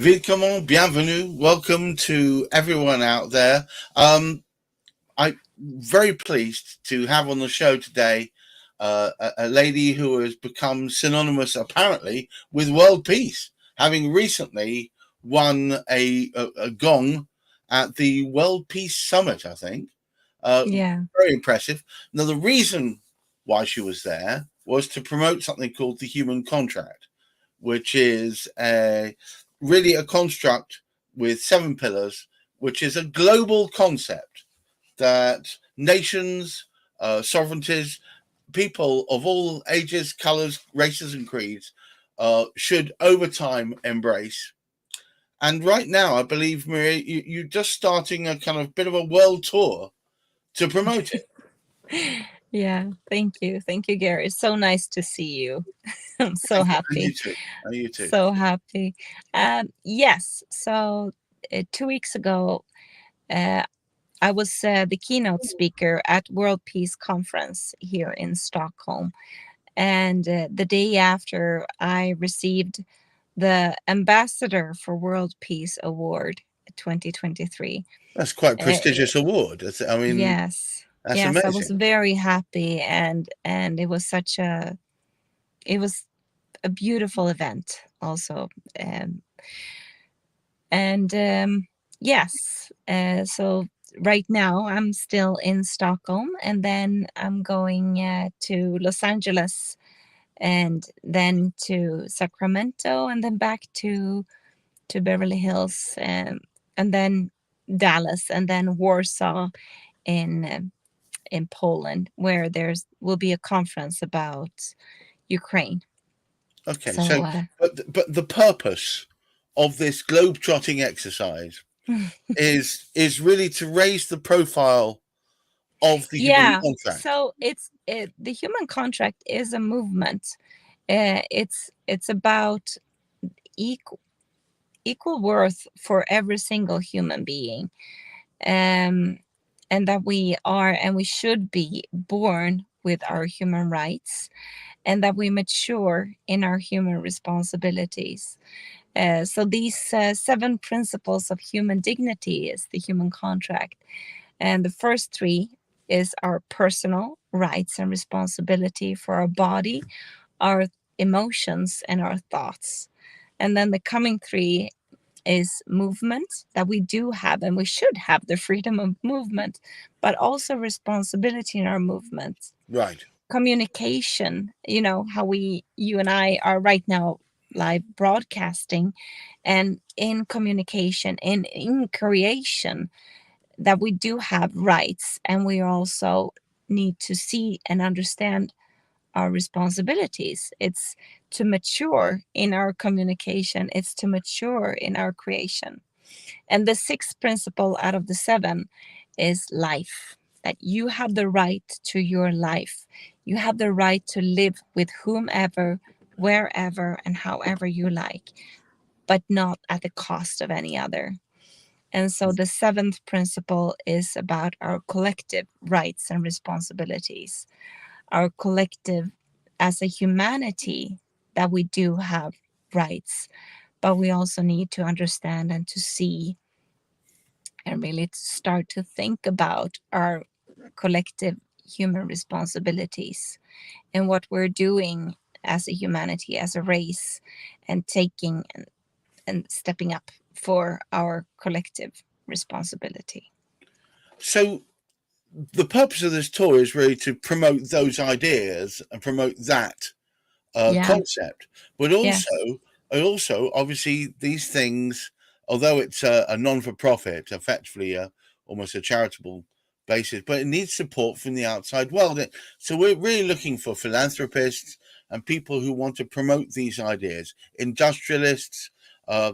Willkommen, bienvenue, welcome to everyone out there. I'm very pleased to have on the show today a lady who has become synonymous, apparently, with world peace, having recently won a gong at the World Peace Summit, I think. Uh, Yeah. Very impressive. Now, the reason why she was there was to promote something called the human contract, which is really a construct with 7 pillars, which is a global concept that nations, sovereignties, people of all ages, colors, races, and creeds should over time embrace. And right now, I believe, Maria, you're just starting a kind of bit of a world tour to promote it. Yeah. Thank you. Thank you, Gary. It's so nice to see you. I'm so And you happy. too. And you too. So happy. Yes. So 2 weeks ago, uh, I was the keynote speaker at World Peace Conference here in Stockholm. And the day after, I received the Ambassador for World Peace Award 2023. That's quite a Uh, prestigious award. I mean, yes. that's Yes, I was amazing. very happy, and it was it was a beautiful event also. um, and yes, so right now I'm still in Stockholm, and then I'm going to Los Angeles, and then to Sacramento, and then back to Beverly Hills, and then Dallas, and then Warsaw in Poland, where there's will be a conference about Ukraine. Okay, So so but the purpose of this globe-trotting exercise is really to raise the profile of the human yeah, contract. so the human contract is a movement. It's about equal equal worth for every single human being, um, and that we are and we should be born with our human rights, and that we mature in our human responsibilities. So these 7 principles of human dignity is the human contract. And the first 3 is our personal rights and responsibility for our body, our emotions, and our thoughts. And then the coming 3 is movement, that we do have and we should have the freedom of movement, but also responsibility in our movement. Right. Communication, how you and I are right now live broadcasting, and in communication and in creation, that we do have rights, and we also need to see and understand our responsibilities. It's to mature in our communication, it's to mature in our creation. And the 6th principle out of the 7 is life, that you have the right to your life. You have the right to live with whomever, wherever, and however you like, but not at the cost of any other. And so the 7th principle is about our collective rights and responsibilities, our collective as a humanity, that we do have rights, but we also need to understand and to see and really start to think about our collective human responsibilities and what we're doing as a humanity, as a race, and taking and stepping up for our collective responsibility. So the purpose of this tour is really to promote those ideas and promote that Yeah. concept, but Yes. also obviously these things, although it's a non-for-profit, effectively almost a charitable basis, but it needs support from the outside world. So we're really looking for philanthropists and people who want to promote these ideas, industrialists, uh,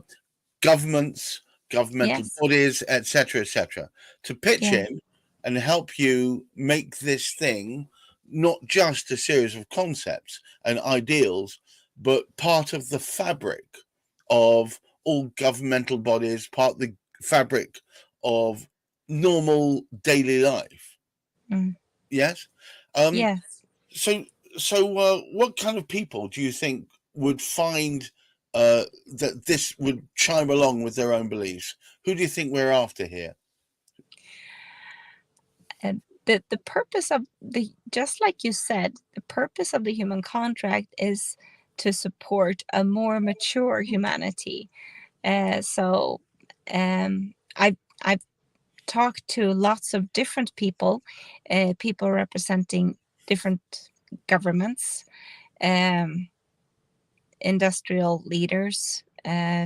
governments, governmental Yes. bodies, etc., to pitch Yeah. in and help you make this thing not just a series of concepts and ideals, but part of the fabric of all governmental bodies, part of the fabric of normal daily life. Mm. Yes. Um, Yes. so, what kind of people do you think would find that this would chime along with their own beliefs? Who do you think we're after here? And the purpose of the, just like you said, the purpose of the human contract is to support a more mature humanity. So I've talked to lots of different people, people representing different governments, um, industrial leaders,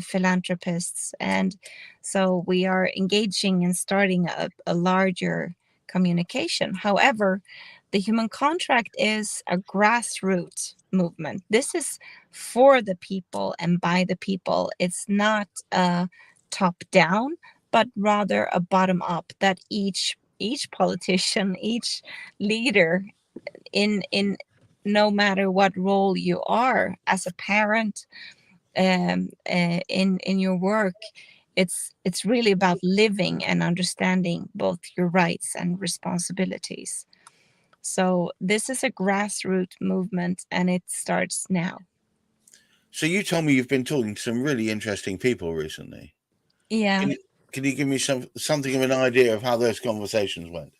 philanthropists. And so we are engaging in starting a larger communication. However, the human contract is a grassroots movement. This is for the people and by the people. It's not a top down, but rather a bottom up, that each politician, each leader, in no matter what role you are, as a parent, in your work, it's really about living and understanding both your rights and responsibilities. So this is a grassroots movement, and it starts now. So you told me you've been talking to some really interesting people recently. Yeah. Can you give me something of an idea of how those conversations went?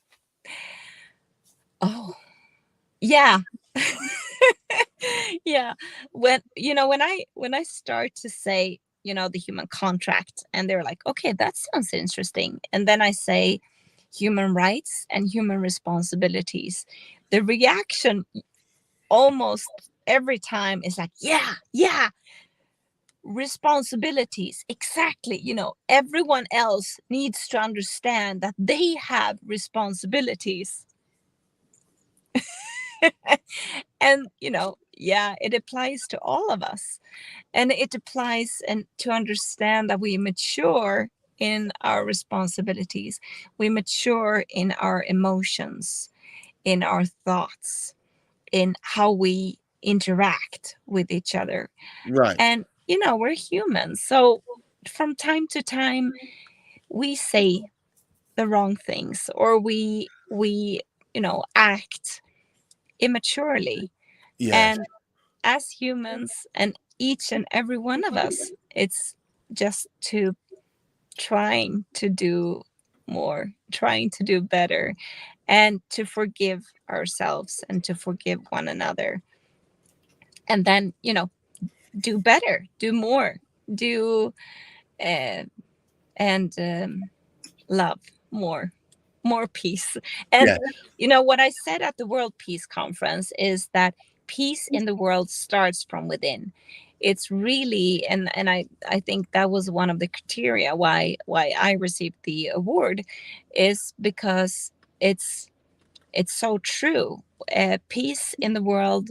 Oh, yeah. Yeah. When I start to say, the human contract, and they're like, okay, that sounds interesting, and then I say human rights and human responsibilities, the reaction almost every time is like, yeah, yeah, responsibilities, exactly. Everyone else needs to understand that they have responsibilities. And yeah, it applies to all of us, and it applies, and to understand that we mature in our responsibilities, we mature in our emotions, in our thoughts, in how we interact with each other. Right. And we're humans, so from time to time we say the wrong things, or we act immaturely. Yes. And as humans, and each and every one of us, it's just to trying to do more, trying to do better, and to forgive ourselves and to forgive one another. And then, do better, do more, do uh, and love more, more peace. And Yeah. what I said at the World Peace Conference is that peace in the world starts from within. It's really, and I think that was one of the criteria why I received the award, is because it's so true. Peace in the world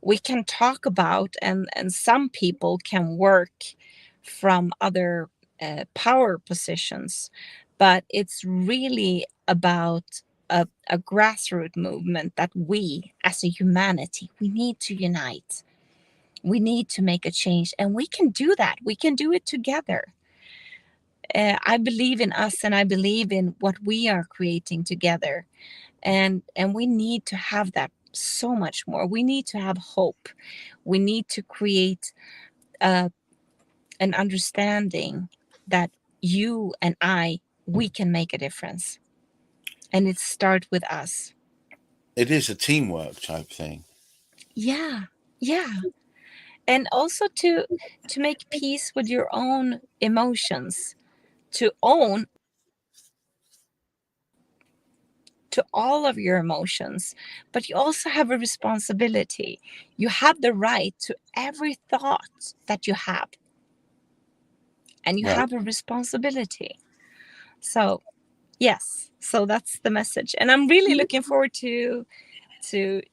we can talk about, and some people can work from other power positions, but it's really about a grassroots movement, that we as a humanity, we need to unite, we need to make a change, and we can do that, we can do it together. I believe in us, and I believe in what we are creating together, and we need to have that so much more. We need to have hope, we need to create uh, an understanding that you and I, we can make a difference, and it starts with us. It is a teamwork type thing. Yeah, yeah. And also to make peace with your own emotions, to own to all of your emotions. But you also have a responsibility, you have the right to every thought that you have, and you Right. have a responsibility. So yes, so that's the message, and I'm really looking forward to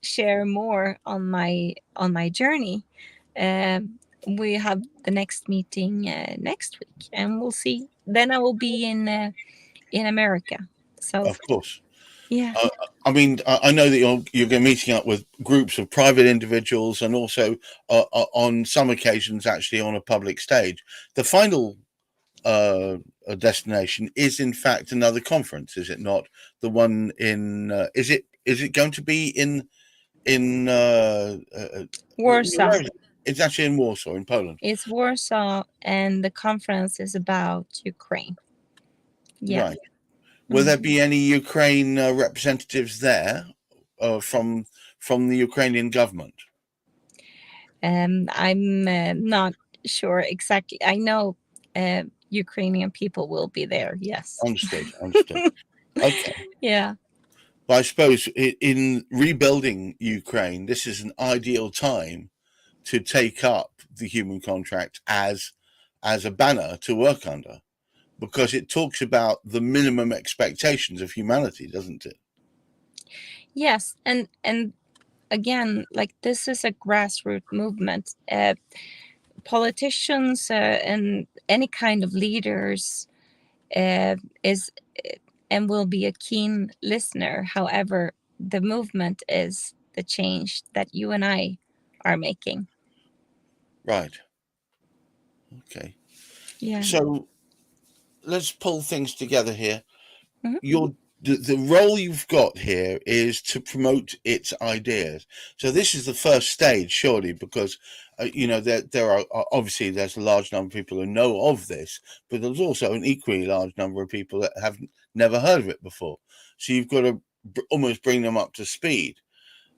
share more on my journey. We have the next meeting next week, and we'll see. Then I will be in America. So Of course. yeah. Uh, I mean, I know that you're going to meeting up with groups of private individuals, and also on some occasions actually on a public stage. The final uh, destination is in fact another conference, is it not? The one in is it going to be in Warsaw. where is it? It's actually in Warsaw, in Poland. It's Warsaw, and the conference is about Ukraine. Yeah. Right. Will there be any Ukraine representatives there from the Ukrainian government? I'm not sure exactly. I know Ukrainian people will be there. Yes. Understood. Understood. Okay. Yeah. But I suppose in rebuilding Ukraine, this is an ideal time to take up the human contract as a banner to work under, because it talks about the minimum expectations of humanity, doesn't it? Yes, and again, like, this is a grassroots movement. Politicians and any kind of leaders is and will be a keen listener. However, the movement is the change that you and I are making. Right. Okay. Yeah. So let's pull things together here. Mhm. The role you've got here is to promote its ideas. So this is the first stage, surely, because there are obviously there's a large number of people who know of this, but there's also an equally large number of people that have never heard of it before. So you've got to almost bring them up to speed.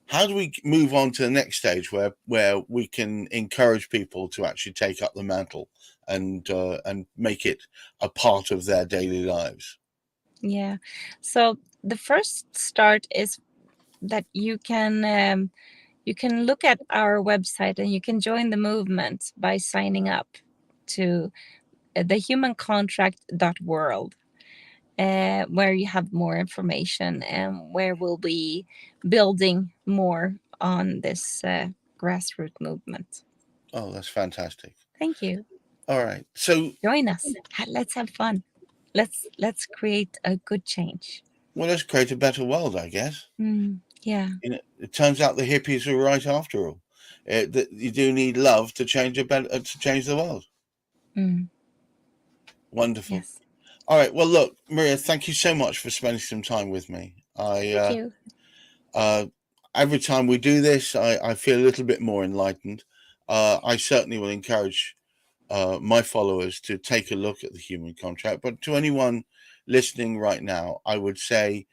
How do we move on to the next stage where we can encourage people to actually take up the mantle and make it a part of their daily lives? Yeah. So the first start is that you can look at our website and you can join the movement by signing up to thehumancontract.world, where you have more information and where we'll be building more on this grassroots movement. Oh, that's fantastic. Thank you. All right. So, Join us. Let's have fun. Let's create a good change. well, let's create a better world, I guess. Yeah. It turns out the hippies were right after all. That you do need love to change to change the world. Mm. Wonderful. Yes. All right. Well, look, Maria, thank you so much for spending some time with me. Thank you. Every time we do this, I feel a little bit more enlightened. I certainly will encourage my followers to take a look at the human contract. But to anyone listening right now, I would say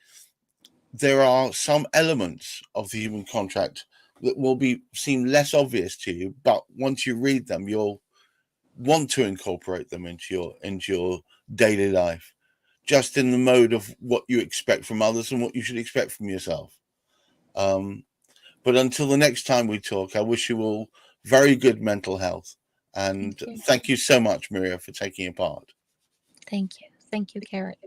there are some elements of the human contract that will seem less obvious to you, but once you read them, you'll want to incorporate them into your daily life, just in the mode of what you expect from others and what you should expect from yourself. But until the next time we talk, I wish you all very good mental health. And thank you so much, Maria, for taking a part. Thank you. Thank you, Gareth.